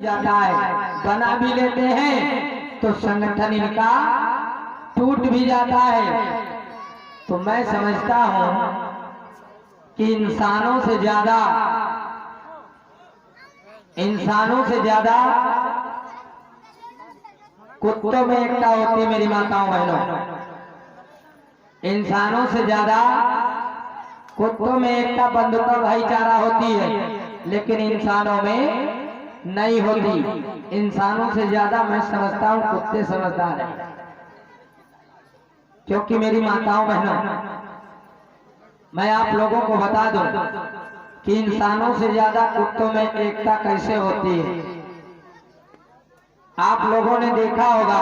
जाता है, बना भी लेते हैं तो संगठन इनका टूट भी जाता है। तो मैं समझता हूं कि इंसानों से ज्यादा कुत्तों में एकता होती है मेरी माताओं बहनों। इंसानों से ज्यादा कुत्तों में एकता, बंधुता, भाईचारा होती है, लेकिन इंसानों में नहीं होती। इंसानों से ज्यादा मैं समझता हूं कुत्ते समझदार हैं। क्योंकि मेरी माताओं बहनों, मैं आप लोगों को बता दूं कि इंसानों से ज्यादा कुत्तों में एकता कैसे होती है। आप लोगों ने देखा होगा,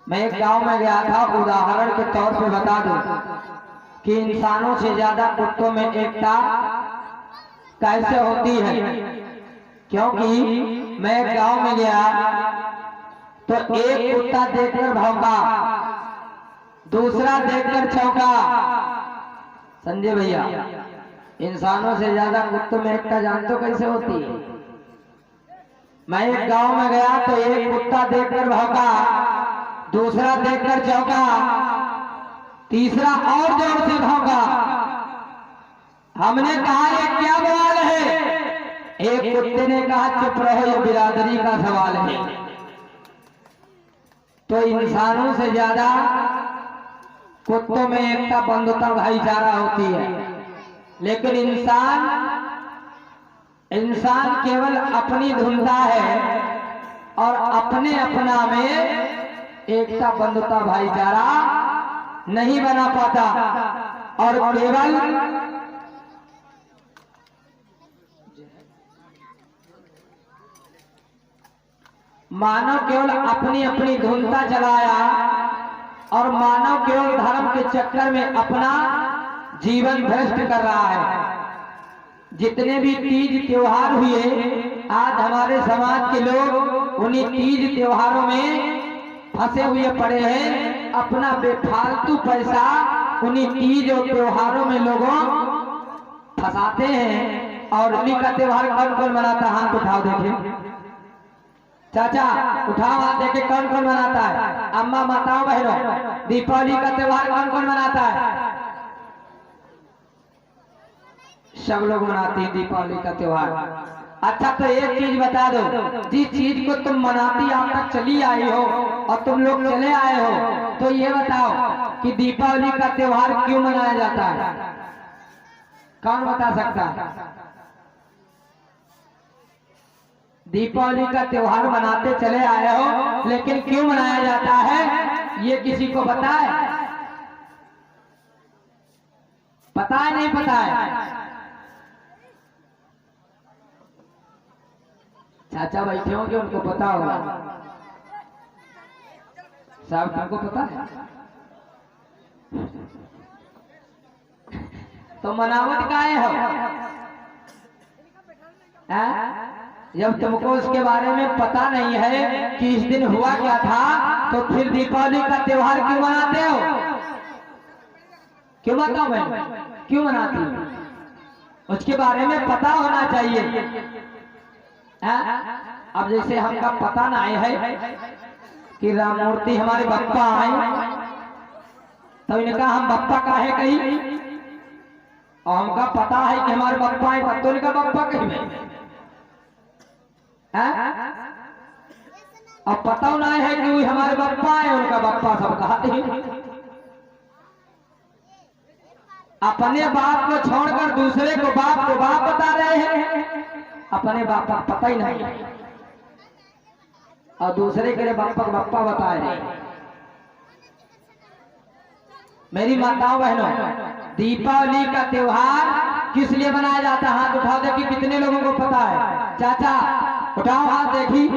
मैं एक गांव में गया था, उदाहरण के तौर पे बता दूं कि इंसानों से ज्यादा कुत्तों में एकता कैसे होती है। क्योंकि मैं एक गांव में गया तो एक कुत्ता देखकर भौंका, दूसरा देखकर चौंका। संजय भैया, इंसानों से ज्यादा कुत्तों में एकता जानते हो कैसे होती है? मैं एक गांव में गया तो एक कुत्ता देखकर भौंका, दूसरा देखकर चौंका, तीसरा और जोर से भौंका। हमने कहा ये क्या बवाल है? एक कुत्ते ने कहा चुप रहो, ये बिरादरी का सवाल है। तो इंसानों से ज्यादा कुत्तों में एकता, बंधुता, भाईचारा होती है, लेकिन इंसान केवल अपनी धुंधा है और अपने अपना में एकता, बंधुता, भाईचारा नहीं बना पाता और केवल मानव केवल अपनी अपनी धुनता चलाया और मानव केवल धर्म के चक्कर में अपना जीवन भ्रष्ट कर रहा है। जितने भी तीज त्योहार हुए, आज हमारे समाज के लोग उन्हीं तीज त्योहारों में फंसे हुए पड़े हैं। अपना बेफालतू पैसा उन्हीं तीज और त्योहारों में लोगों फंसाते हैं। और होली का त्योहार कौन कौन मनाता? हाथ उठाओ देखें चाचा, उठाओ हाथ, देखे कौन कौन मनाता है? अम्मा, माताओं, बहनों, दीपावली का त्योहार कौन कौन मनाता है? सब लोग मनाते हैं दीपावली का त्योहार। अच्छा, तो एक चीज बता दो, जिस चीज को तुम मनाती आप तक चली आई हो और तुम लोग चले आए हो, तो ये बताओ कि दीपावली का त्योहार क्यों मनाया जाता है? कौन बता सकता है? दीपावली का त्योहार मनाते चले आए हो, लेकिन क्यों मनाया जाता है ये किसी को पता है? पता है? नहीं पता है? चाचा बैठे होंगे, उनको पता होगा। साहब, तुमको पता है? तो मनावट काहे हो? जब तुमको उसके बारे में पता नहीं है कि इस दिन हुआ क्या था, तो फिर दीपावली का त्योहार क्यों मनाते हो? क्यों बताओ मैं, क्यों मनाती हूँ? उसके बारे में पता होना चाहिए। अब जैसे हमका पता नहीं है कि राम मूर्ति हमारे बप्पा आए, तो इनका हम बप्पा काहे कही? और हमका पता है कि हमारे बप्पा आए, तब तो इनका बप्पा कही। अब पता नहीं है कि हमारे बप्पा है, उनका बप्पा सब कहते हैं। अपने बाप को छोड़कर दूसरे को बाप बता रहे हैं। अपने बाप का पता ही नहीं और दूसरे के लिए बप्पा बता रहे हैं। मेरी माताओं बहनों, दीपावली का त्योहार किस लिए मनाया जाता है? हाथ उठाओ, देखिए कितने लोगों को पता है। चाचा, उठाओ हाथ, देखी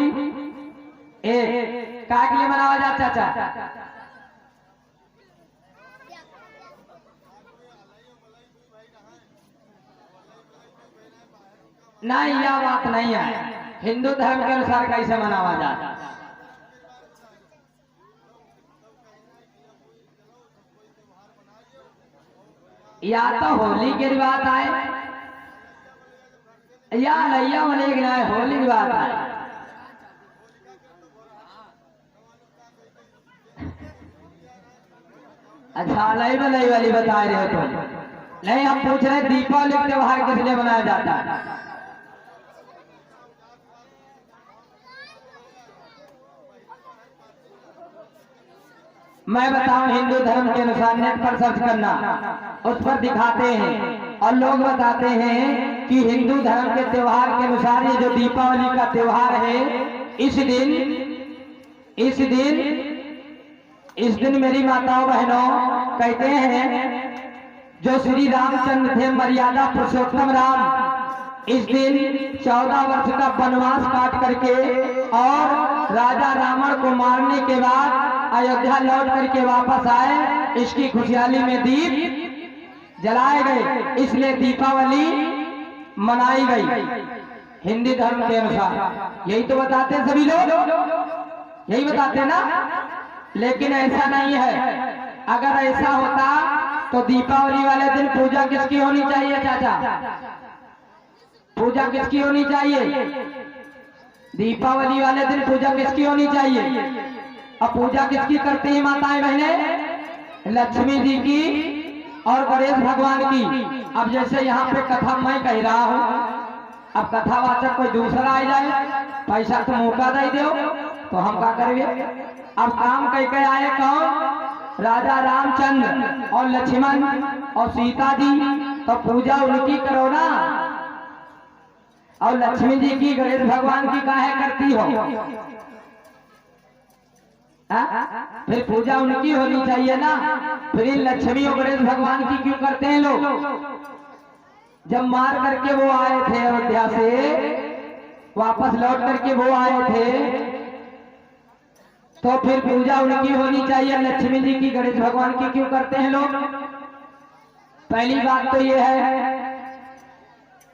क्या के लिए मनाया जाता? चाचा, नहीं, यह बात नहीं है। हिंदू धर्म के अनुसार कैसे मनाया जाता? या तो होली के रिवाज आए, या लैया वाले की ना होली की बात है। अच्छा लई में लई वाली बता रहे हो तुम। नहीं हम पूछ रहे दीपावली का त्योहार किस लिए मनाया जाता है? मैं बताऊं हिंदू धर्म के अनुसार नेट पर सर्च करना, उस पर दिखाते हैं और लोग बताते हैं कि हिंदू धर्म के त्योहार के अनुसार ये जो दीपावली का त्योहार है, इस दिन मेरी माताओं बहनों कहते हैं जो श्री रामचंद्र थे मर्यादा पुरुषोत्तम राम, इस दिन 14 वर्ष का वनवास काट करके और राजा रावण को मारने के बाद अयोध्या लौट करके वापस आए। इसकी खुशहाली में दीप जलाए गए, इसलिए दीपावली मनाई गई हिंदी धर्म के अनुसार। यही तो बताते हैं सभी लोग, यही बताते ना। लेकिन ऐसा नहीं है। अगर ऐसा होता तो दीपावली वाले दिन पूजा किसकी होनी चाहिए चाचा? पूजा किसकी होनी चाहिए? दीपावली वाले दिन पूजा किसकी होनी चाहिए? अब पूजा किसकी करती हैं माताएं बहनें? लक्ष्मी जी की और गणेश भगवान की। अब जैसे यहाँ पे कथा मैं कह रहा हूँ, अब कथावाचक कोई दूसरा आ जाए, पैसा तो मौका दे दो तो हम क्या करेंगे? अब काम कह के आए कौन? राजा रामचंद्र और लक्ष्मण और सीता जी, तो पूजा उनकी करो ना। और लक्ष्मी जी की गणेश भगवान की काहे करती हो? फिर पूजा उनकी होनी चाहिए ना। फिर लक्ष्मी और गणेश भगवान की क्यों करते हैं लोग? जब मार करके वो आए थे अयोध्या से, वापस लौट करके वो आए थे, तो फिर पूजा उनकी होनी चाहिए। लक्ष्मी जी की गणेश भगवान की क्यों करते हैं लोग? पहली बात तो ये है।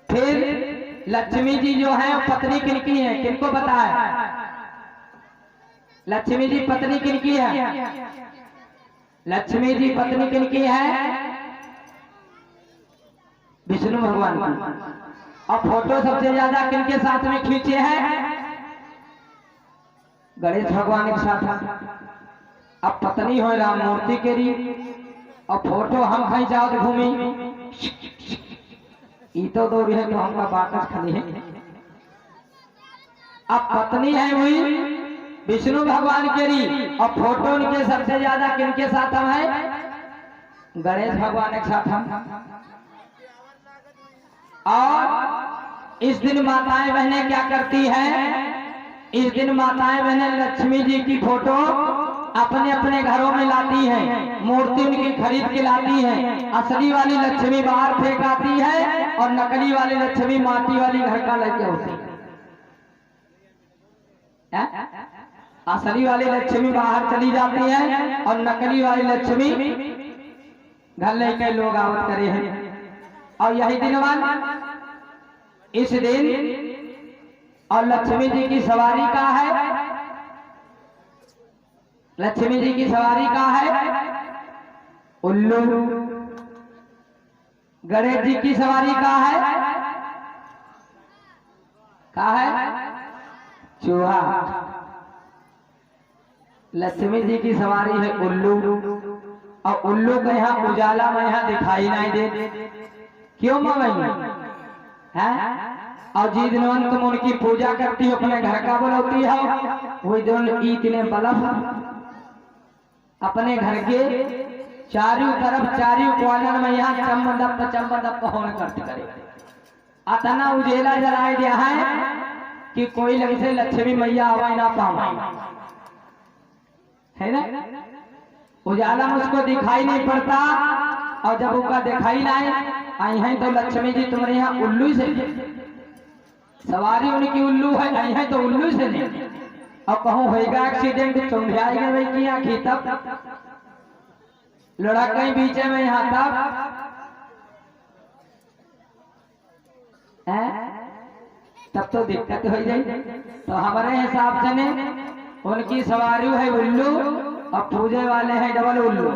फिर लक्ष्मी जी जो है पत्नी किनकी है? किनको पता है? लक्ष्मी जी पत्नी किनकी है? लक्ष्मी जी पत्नी किनकी है? विष्णु भगवान की। और फोटो सबसे ज्यादा किनके साथ में खींचे हैं? गणेश भगवान के साथ। अब पत्नी हो राम मूर्ति के लिए और फोटो हम कहीं जाओ तो घूमी तो दो है तो हमका बाकस खाली है। अब पत्नी है हुई विष्णु भगवान के लिए और फोटो उनके सबसे ज्यादा किनके साथ हम है? गणेश भगवान के साथ हम। और इस दिन माताएं बहनें क्या करती हैं? इस दिन माताएं बहनें लक्ष्मी जी की फोटो अपने अपने घरों में लाती हैं, मूर्ति उनकी खरीद के लाती हैं। असली वाली लक्ष्मी बाहर फेंक आती है और नकली वाली लक्ष्मी माटी वाली घर का लेके होती है। असली वाली लक्ष्मी बाहर चली जाती है और नकली वाली लक्ष्मी घर लेके लोग आवत करे हैं। और यही दिन इस दिन और लक्ष्मी जी की सवारी का है? लक्ष्मी जी की सवारी का है? उल्लू। गणेश जी की सवारी का है? चूहा। लक्ष्मी जी की सवारी है उल्लू। और उल्लू का यहाँ उजाला में यहाँ दिखाई नहीं दे। क्यों मम्मी है? और जिस दिन तुम उनकी पूजा करती हो, अपने घर का बुलाती हो, वही दिन इतने बल्ब अपने घर के चारों तरफ चारों क्वार्टर में यहाँ चम्मदप होने करते करे। अतना उजेला जलाए दिया है कि कोई लग से लक्ष्मी मैया आवाज ना पावे, है ना? उजाला में उसको दिखाई नहीं पड़ता। और जब उनका दिखाई नहीं आई है तो लक्ष्मी जी तुम्हारे यहाँ उल्लू से सवारी उनकी उल्लू है, आई है तो उल्लू से नहीं। और कहूँ होगा एक्सीडेंट चौंधियाएगा भाई की आखी तब लड़ा कहीं बीच में यहाँ तब तो दिक्कत हो जाए। तो हमारे हिसाब से ने उनकी सवारी है उल्लू और पूजे वाले हैं डबल उल्लू।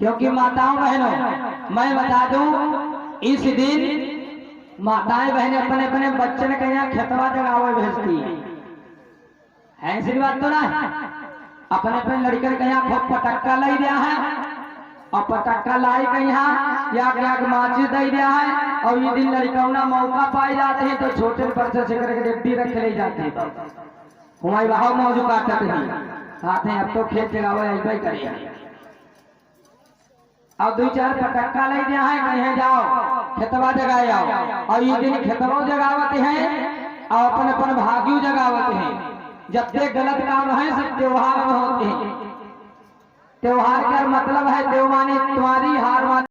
क्योंकि माताओं बहनों, मैं बता दूं, इस दिन माताएं बहनें अपने अपने बच्चन के यहाँ खेतवा जगावे भेजती है ऐसी बात तो ना। अपने अपने लड़कन के यहाँ खूब पटक्का लाई दिया है, और पटक्का लाई के यहाँ या माचिस दे दिया है, और ये दिन लड़कौना मौका पाए जाते हैं तो छोटे बच्चे से करके डिब्बी रख ले जाते हैं। हमारी बहाव मौजू काटते हैं साथ हैं, अब तो खेत जगावे ऐसा ही करिए। और दो चार पटक्का ले दिया है, कहीं जाओ खेतवा जगाए आओ, और ये दिन खेतवा जगावते हैं और अपन अपन भाग्यू जगावते हैं। जब तक गलत काम है सब त्योहार में होते हैं। त्योहार का मतलब है त्यों माने तुम्हारी हार माने